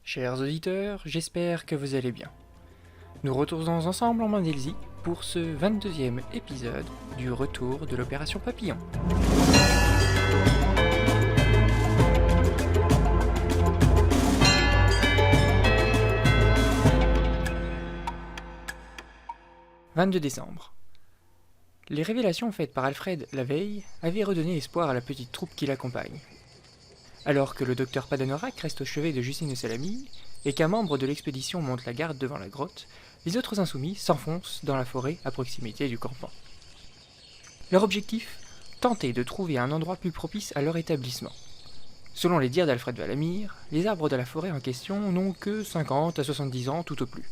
Chers auditeurs, j'espère que vous allez bien. Nous retournons ensemble en Mondelzie pour ce 22e épisode du retour de l'opération Papillon. « 22 décembre. Les révélations faites par Alfred la veille avaient redonné espoir à la petite troupe qui l'accompagne. Alors que le docteur Padanorak reste au chevet de Justine de Salami, et qu'un membre de l'expédition monte la garde devant la grotte, les autres insoumis s'enfoncent dans la forêt à proximité du campement. Leur objectif ? Tenter de trouver un endroit plus propice à leur établissement. Selon les dires d'Alfred Valamir, les arbres de la forêt en question n'ont que 50 à 70 ans tout au plus.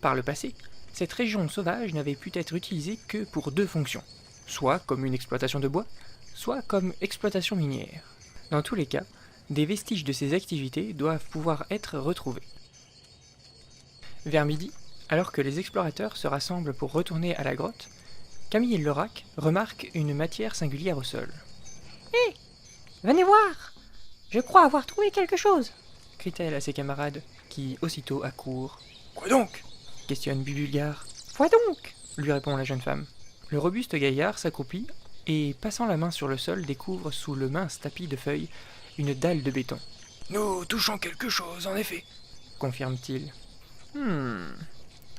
Par le passé, cette région sauvage n'avait pu être utilisée que pour deux fonctions, soit comme une exploitation de bois, soit comme exploitation minière. Dans tous les cas, des vestiges de ces activités doivent pouvoir être retrouvés. Vers midi, alors que les explorateurs se rassemblent pour retourner à la grotte, Camille Lorac remarque une matière singulière au sol. « Hé, venez voir! Je crois avoir trouvé quelque chose !» crie-t-elle à ses camarades, qui aussitôt accourent. « Quoi donc ?» questionne Bibulgar. « Vois donc !» lui répond la jeune femme. Le robuste gaillard s'accroupit et, passant la main sur le sol, découvre sous le mince tapis de feuilles une dalle de béton. « Nous touchons quelque chose, en effet, » confirme-t-il.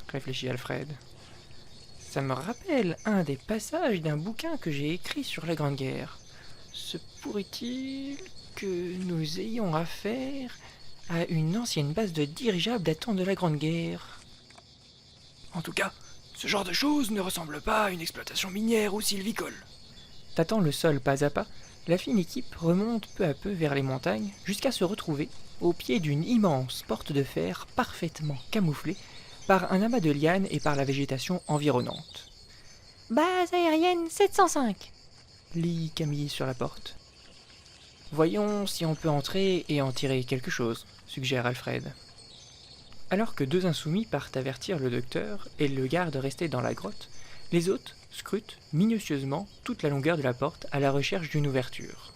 Réfléchit Alfred. Ça me rappelle un des passages d'un bouquin que j'ai écrit sur la Grande Guerre. Se pourrait-il que nous ayons affaire à une ancienne base de dirigeables datant de la Grande Guerre? En tout cas, ce genre de choses ne ressemble pas à une exploitation minière ou sylvicole. Tâtant le sol pas à pas, la fine équipe remonte peu à peu vers les montagnes jusqu'à se retrouver au pied d'une immense porte de fer parfaitement camouflée par un amas de lianes et par la végétation environnante. « Base aérienne 705 !» lit Camille sur la porte. « Voyons si on peut entrer et en tirer quelque chose, » suggère Alfred. Alors que deux insoumis partent avertir le docteur et le garde resté dans la grotte, les hôtes scrutent minutieusement toute la longueur de la porte à la recherche d'une ouverture.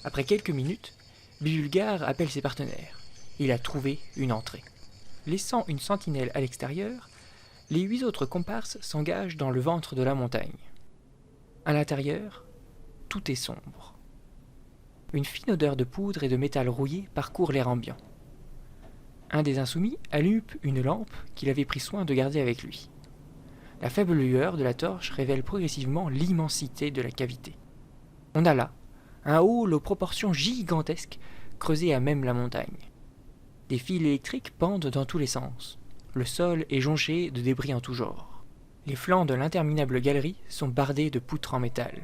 Après quelques minutes, Bibulgar appelle ses partenaires. Il a trouvé une entrée. Laissant une sentinelle à l'extérieur, les 8 autres comparses s'engagent dans le ventre de la montagne. À l'intérieur, tout est sombre. Une fine odeur de poudre et de métal rouillé parcourt l'air ambiant. Un des insoumis allume une lampe qu'il avait pris soin de garder avec lui. La faible lueur de la torche révèle progressivement l'immensité de la cavité. On a là un hall aux proportions gigantesques creusé à même la montagne. Des fils électriques pendent dans tous les sens. Le sol est jonché de débris en tout genre. Les flancs de l'interminable galerie sont bardés de poutres en métal.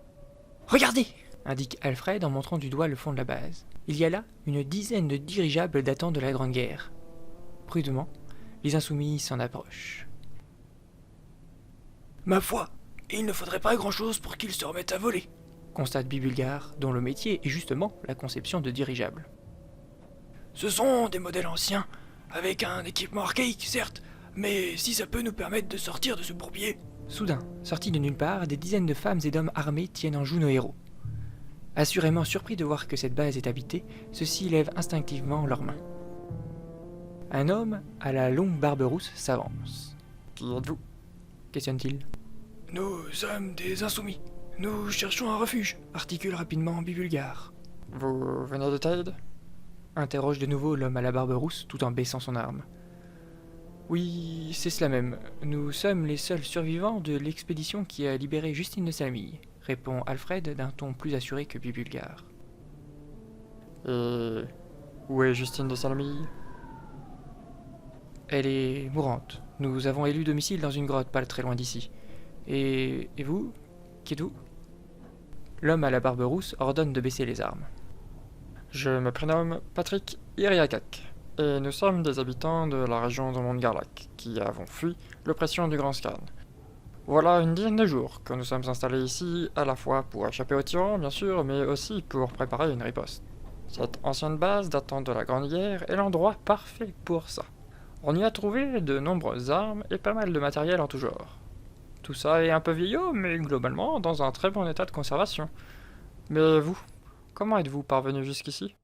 « Regardez !» indique Alfred en montrant du doigt le fond de la base. Il y a là une dizaine de dirigeables datant de la Grande Guerre. Prudemment, les insoumis s'en approchent. Ma foi, il ne faudrait pas grand-chose pour qu'ils se remettent à voler, constate Bibulgar, dont le métier est justement la conception de dirigeables. Ce sont des modèles anciens, avec un équipement archaïque, certes, mais si ça peut nous permettre de sortir de ce bourbier. Soudain, sortis de nulle part, des dizaines de femmes et d'hommes armés tiennent en joue nos héros. Assurément surpris de voir que cette base est habitée, ceux-ci lèvent instinctivement leurs mains. Un homme à la longue barbe rousse s'avance. « Qui êtes-vous » questionne-t-il. « Nous sommes des insoumis. Nous cherchons un refuge, » articule rapidement Bibulgar. « Vous venez de Thaïd » interroge de nouveau l'homme à la barbe rousse tout en baissant son arme. « Oui, c'est cela même. Nous sommes les seuls survivants de l'expédition qui a libéré Justine de Salami, » répond Alfred d'un ton plus assuré que Bibulgar. « Et où est Justine de Salami ?»« Elle est mourante. Nous avons élu domicile dans une grotte pas très loin d'ici. Et vous ? Qui êtes-vous » L'homme à la barbe rousse ordonne de baisser les armes. « Je me prénomme Patrick Iriakak, et nous sommes des habitants de la région de Mont-Garlac, qui avons fui l'oppression du Grand Scan. Voilà une dizaine de jours que nous sommes installés ici, à la fois pour échapper aux tyrans, bien sûr, mais aussi pour préparer une riposte. Cette ancienne base datant de la Grande Guerre est l'endroit parfait pour ça. On y a trouvé de nombreuses armes et pas mal de matériel en tout genre. Tout ça est un peu vieillot, mais globalement dans un très bon état de conservation. Mais vous, comment êtes-vous parvenu jusqu'ici ?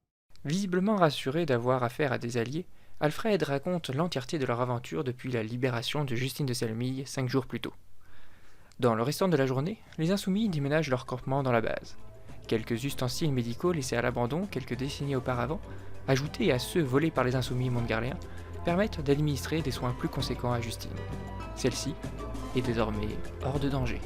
Visiblement rassuré d'avoir affaire à des alliés, Alfred raconte l'entièreté de leur aventure depuis la libération de Justine de Selmille 5 jours plus tôt. Dans le restant de la journée, les Insoumis déménagent leur campement dans la base. Quelques ustensiles médicaux laissés à l'abandon quelques décennies auparavant, ajoutés à ceux volés par les Insoumis montgarléens, permettent d'administrer des soins plus conséquents à Justine. Celle-ci est désormais hors de danger.